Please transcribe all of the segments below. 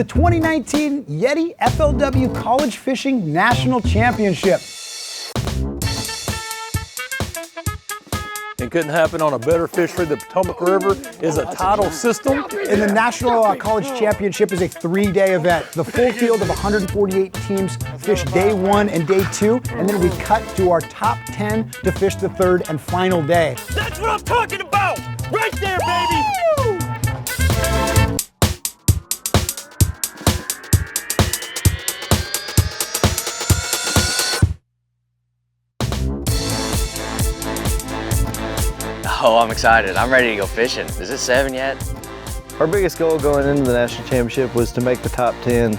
the 2019 YETI FLW College Fishing National Championship. It couldn't happen on a better fishery. The Potomac River is a tidal system. And the National College Championship is a 3-day event. The full field of 148 teams fish day 1 and day 2, and then we cut to our top 10 to fish the 3rd and final day. That's what I'm talking about! Right there, baby! Oh, I'm excited. I'm ready to go fishing. Is it 7 yet? Our biggest goal going into the national championship was to make the top 10.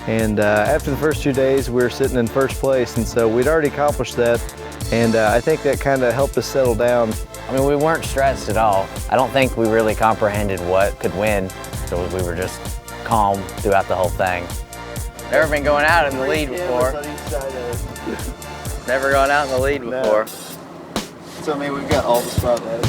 And after the first 2 days, we were sitting in first place. And so we'd already accomplished that. And I think that kind of helped us settle down. I mean, we weren't stressed at all. I don't think we really comprehended what could win. So we were just calm throughout the whole thing. Never been going out in the lead before. Never gone out in the lead before. So I mean, we've got all the spot heads.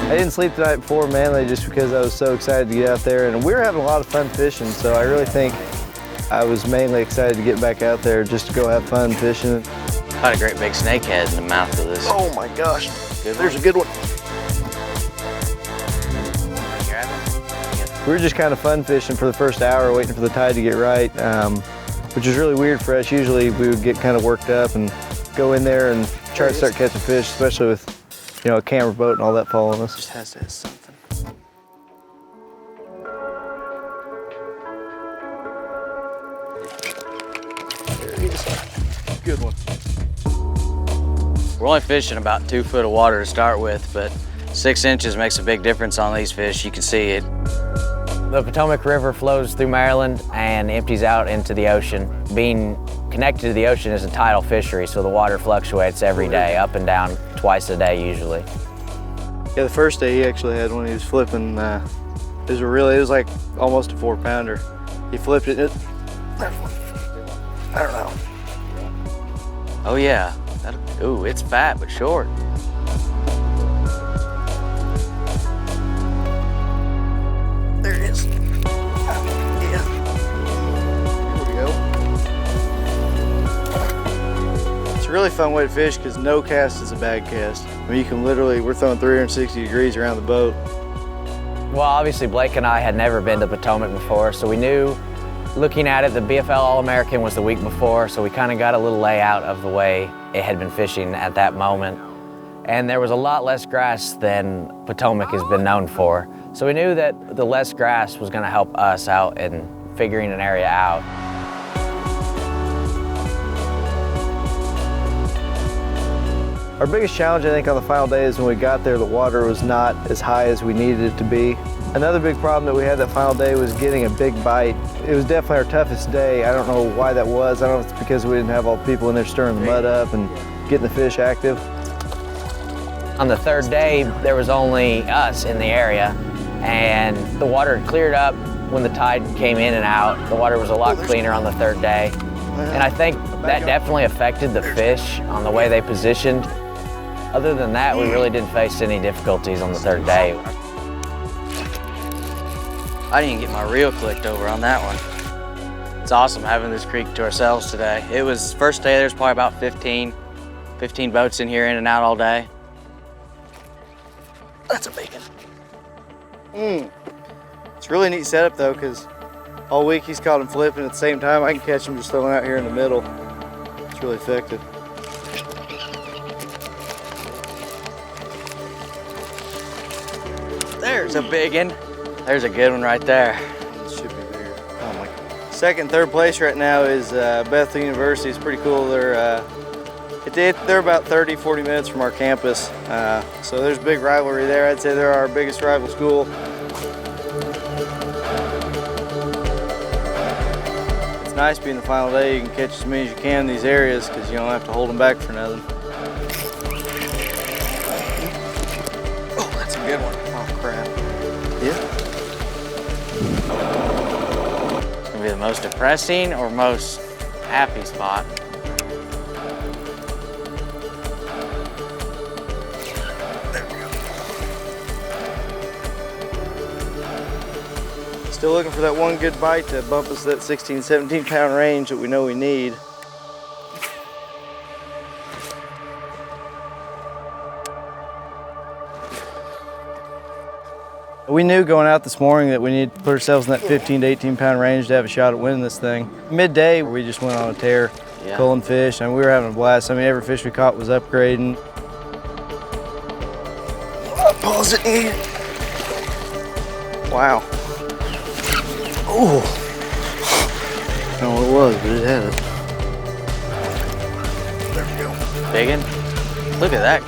I didn't sleep the night before mainly just because I was so excited to get out there, and we were having a lot of fun fishing, so I really think I was mainly excited to get back out there just to go have fun fishing. Caught a great big snakehead in the mouth of this. Oh my gosh, there's a good one. We were just kind of fun fishing for the first hour, waiting for the tide to get right. Which is really weird for us. Usually we would get kind of worked up and go in there and try to start catching fish, especially with, you know, a camera boat and all that following us. Just has to hit something. There he is. Good one. We're only fishing about 2 foot of water to start with, but 6 inches makes a big difference on these fish. You can see it. The Potomac River flows through Maryland and empties out into the ocean. Being connected to the ocean is a tidal fishery, so the water fluctuates every day, up and down, twice a day usually. Yeah, the first day he actually had one. He was flipping. It was like almost a 4-pounder. He flipped it. I don't know. Oh yeah. Ooh, it's fat but short. There it is. Yeah. Here we go. It's a really fun way to fish because no cast is a bad cast. I mean, you can literally, we're throwing 360 degrees around the boat. Well, obviously Blake and I had never been to Potomac before, so we knew, looking at it, the BFL All-American was the week before, so we kind of got a little layout of the way it had been fishing at that moment. And there was a lot less grass than Potomac has been known for. So we knew that the less grass was going to help us out in figuring an area out. Our biggest challenge, I think, on the final day is when we got there, the water was not as high as we needed it to be. Another big problem that we had that final day was getting a big bite. It was definitely our toughest day. I don't know why that was. I don't know if it's because we didn't have all the people in there stirring the mud up and getting the fish active. On the 3rd day, there was only us in the area, and the water had cleared up when the tide came in and out. The water was a lot cleaner on the 3rd day. And I think that definitely affected the fish on the way they positioned. Other than that, we really didn't face any difficulties on the 3rd day. I didn't even get my reel clicked over on that one. It's awesome having this creek to ourselves today. It was, first day, there's probably about 15 boats in here, in and out all day. That's a big one. It's a really neat setup though, because all week he's caught him flipping at the same time. I can catch him just throwing out here in the middle. It's really effective. There's a big one. There's a good one right there. It should be bigger. Oh my God. Second, third place right now is Bethel University. It's pretty cool. They're about 30, 40 minutes from our campus. So there's a big rivalry there. I'd say they're our biggest rival school. It's nice being the final day. You can catch as many as you can in these areas because you don't have to hold them back for nothing. Oh, that's a good one. Oh, crap. Yeah. It's gonna be the most depressing or most happy spot. Still looking for that one good bite to bump us to that 16, 17 pound range that we know we need. We knew going out this morning that we needed to put ourselves in that 15 to 18 pound range to have a shot at winning this thing. Midday, we just went on a tear, pulling fish, and we were having a blast. I mean, every fish we caught was upgrading. Pause it in. Wow. Oh. I don't know what it was, but it had it. There we go. Biggin? Look at that.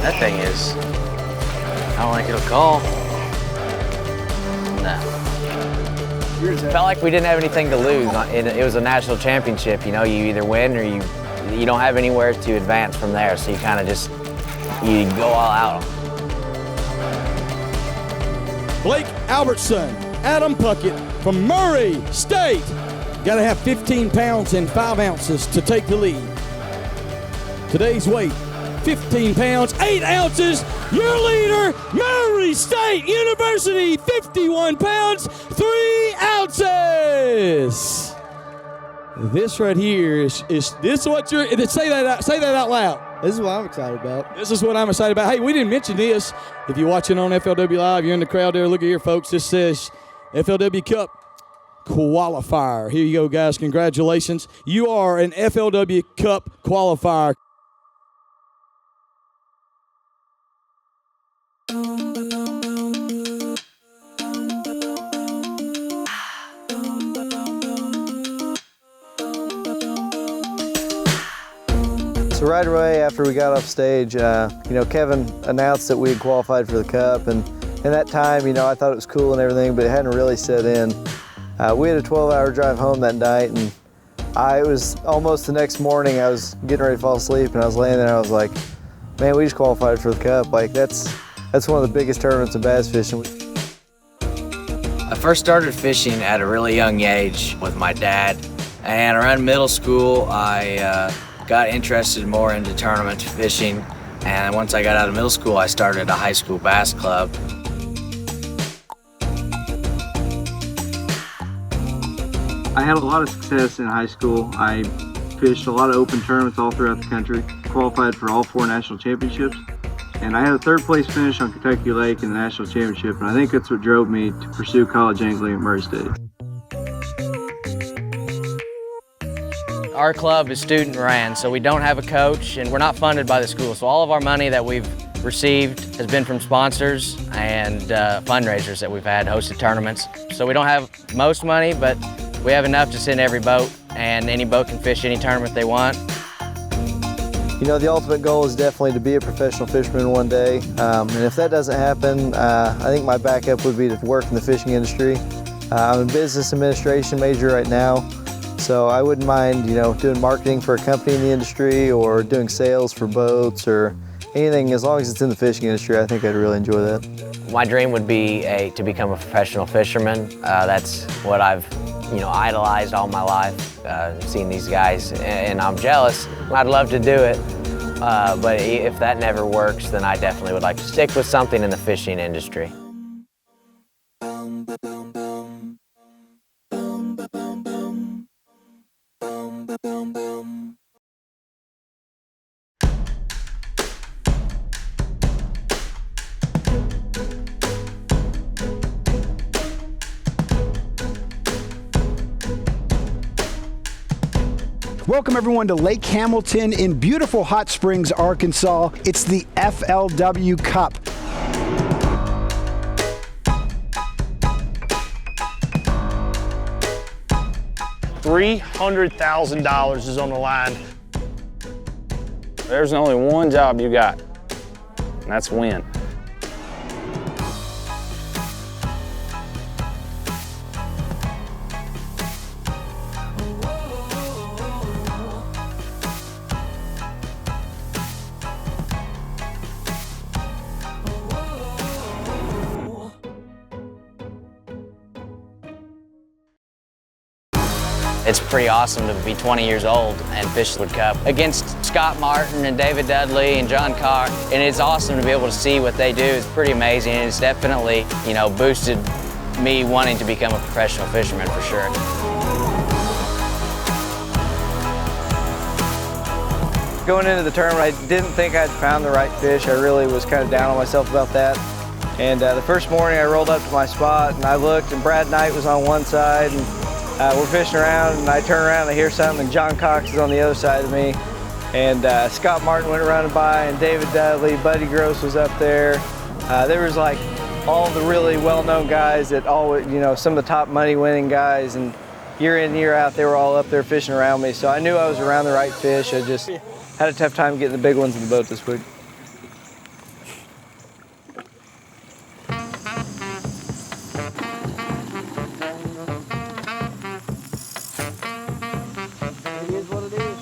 That thing is. I don't think it'll call. No. Felt like we didn't have anything to lose. It was a national championship. You know, you either win or you don't have anywhere to advance from there. So you kind of just you go all out. Blake Albertson, Adam Puckett from Murray State. Got to have 15 pounds and 5 ounces to take the lead. Today's weight, 15 pounds, 8 ounces. Your leader, Murray State University, 51 pounds, 3 ounces. This right here is this what you're, say that out loud. This is what I'm excited about. This is what I'm excited about. Hey, we didn't mention this. If you're watching on FLW Live, you're in the crowd there. Look at here, folks. This says FLW Cup qualifier. Here you go, guys. Congratulations. You are an FLW Cup qualifier. So right away after we got off stage, Kevin announced that we had qualified for the Cup, and in that time, I thought it was cool and everything, but it hadn't really set in. We had a 12-hour drive home that night, and it was almost the next morning. I was getting ready to fall asleep, and I was laying there, and I was like, man, we just qualified for the Cup. Like, that's one of the biggest tournaments of bass fishing. I first started fishing at a really young age with my dad, and around middle school, I got interested more into tournament fishing, and once I got out of middle school, I started a high school bass club. I had a lot of success in high school. I fished a lot of open tournaments all throughout the country, qualified for all 4 national championships, and I had a 3rd place finish on Kentucky Lake in the national championship, and I think that's what drove me to pursue college angling at Murray State. Our club is student ran, so we don't have a coach and we're not funded by the school. So all of our money that we've received has been from sponsors and fundraisers that we've had, hosted tournaments. So we don't have most money, but we have enough to send every boat, and any boat can fish any tournament they want. The ultimate goal is definitely to be a professional fisherman one day. And if that doesn't happen, I think my backup would be to work in the fishing industry. I'm a business administration major right now. So I wouldn't mind, doing marketing for a company in the industry or doing sales for boats or anything, as long as it's in the fishing industry. I think I'd really enjoy that. My dream would be to become a professional fisherman. That's what I've, idolized all my life, seeing these guys, and I'm jealous. I'd love to do it, but if that never works, then I definitely would like to stick with something in the fishing industry. Welcome everyone to Lake Hamilton in beautiful Hot Springs, Arkansas. It's the FLW Cup. $300,000 is on the line. There's only one job you got, and that's win. It's pretty awesome to be 20 years old and fish the Cup against Scott Martin and David Dudley and John Cock. And it's awesome to be able to see what they do. It's pretty amazing, and it's definitely, boosted me wanting to become a professional fisherman for sure. Going into the tournament, I didn't think I'd found the right fish. I really was kind of down on myself about that. And the first morning I rolled up to my spot and I looked, and Brad Knight was on one side, and we're fishing around, and I turn around and I hear something, and John Cox is on the other side of me. And Scott Martin went running by, and David Dudley, Buddy Gross was up there. There was like all the really well-known guys that always, you know, some of the top money-winning guys, and year in, year out, they were all up there fishing around me. So I knew I was around the right fish. I just had a tough time getting the big ones in the boat this week.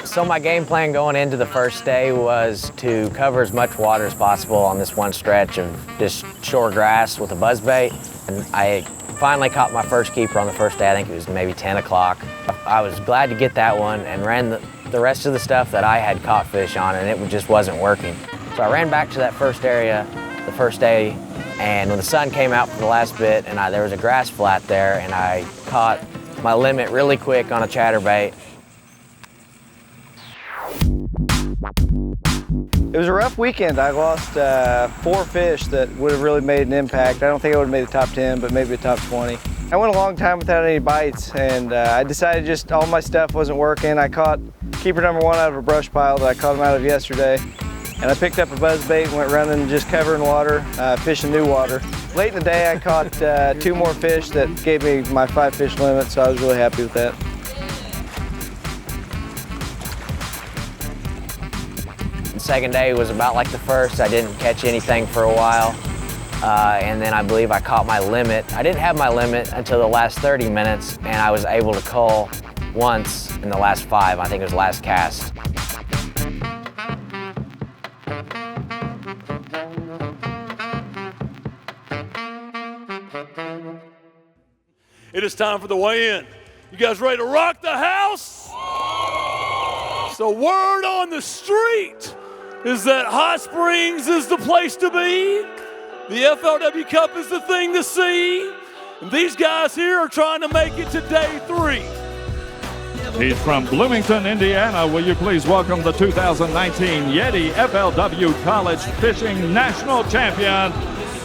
So my game plan going into the first day was to cover as much water as possible on this one stretch of just shore grass with a buzzbait. And I finally caught my first keeper on the first day. I think it was maybe 10 o'clock. I was glad to get that one and ran the rest of the stuff that I had caught fish on, and it just wasn't working. So I ran back to that first area the first day, and when the sun came out for the last bit, and there was a grass flat there, and I caught my limit really quick on a chatterbait. It was a rough weekend. I lost 4 fish that would have really made an impact. I don't think I would have made the top 10, but maybe the top 20. I went a long time without any bites, and I decided just all my stuff wasn't working. I caught keeper number 1 out of a brush pile that I caught him out of yesterday, and I picked up a buzzbait and went running, just covering water, fishing new water. Late in the day, I caught 2 more fish that gave me my 5 fish limit, so I was really happy with that. The second day was about like the first. I didn't catch anything for a while, and then I believe I caught my limit. I didn't have my limit until the last 30 minutes, and I was able to cull once in the last 5. I think it was last cast. It is time for the weigh-in. You guys ready to rock the house? So word on the street is that Hot Springs is the place to be. The FLW Cup is the thing to see. And these guys here are trying to make it to day 3. He's from Bloomington, Indiana. Will you please welcome the 2019 YETI FLW College Fishing National Champion,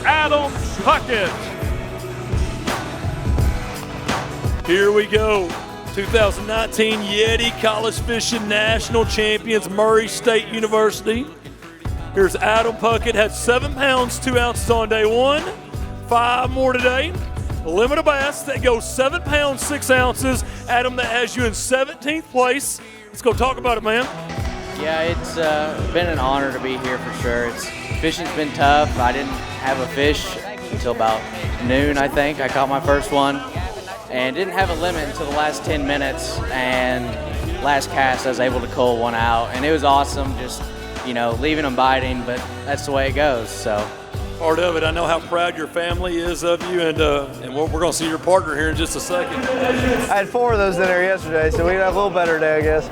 Adam Puckett. Here we go. 2019 YETI College Fishing National Champions, Murray State University. Here's Adam Puckett, had 7 pounds, 2 ounces on day 1, 5 more today. A limit of bass that goes 7 pounds, 6 ounces. Adam, that has you in 17th place. Let's go talk about it, man. Yeah, it's been an honor to be here for sure. Fishing's been tough. I didn't have a fish until about noon, I think. I caught my first one. And didn't have a limit until the last 10 minutes, and last cast I was able to cull 1 out, and it was awesome, just, you know, leaving them biting, but that's the way it goes, so. Part of it, I know how proud your family is of you, and we're going to see your partner here in just a second. I had 4 of those in there yesterday, so we can have a little better day, I guess.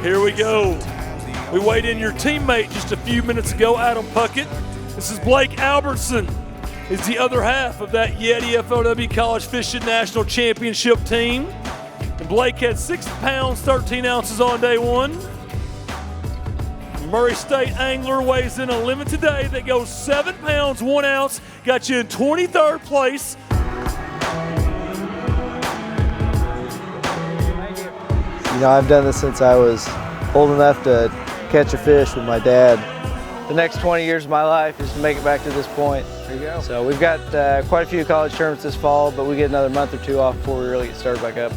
Here we go. We weighed in your teammate just a few minutes ago, Adam Puckett. This is Blake Albertson. Is the other half of that YETI FLW College Fishing National Championship team. And Blake had 6 pounds, 13 ounces on day 1. Murray State angler weighs in a limit today that goes 7 pounds, 1 ounce, got you in 23rd place. You know, I've done this since I was old enough to catch a fish with my dad. The next 20 years of my life is to make it back to this point. There you go. So we've got quite a few college tournaments this fall, but we get another month or 2 off before we really get started back up.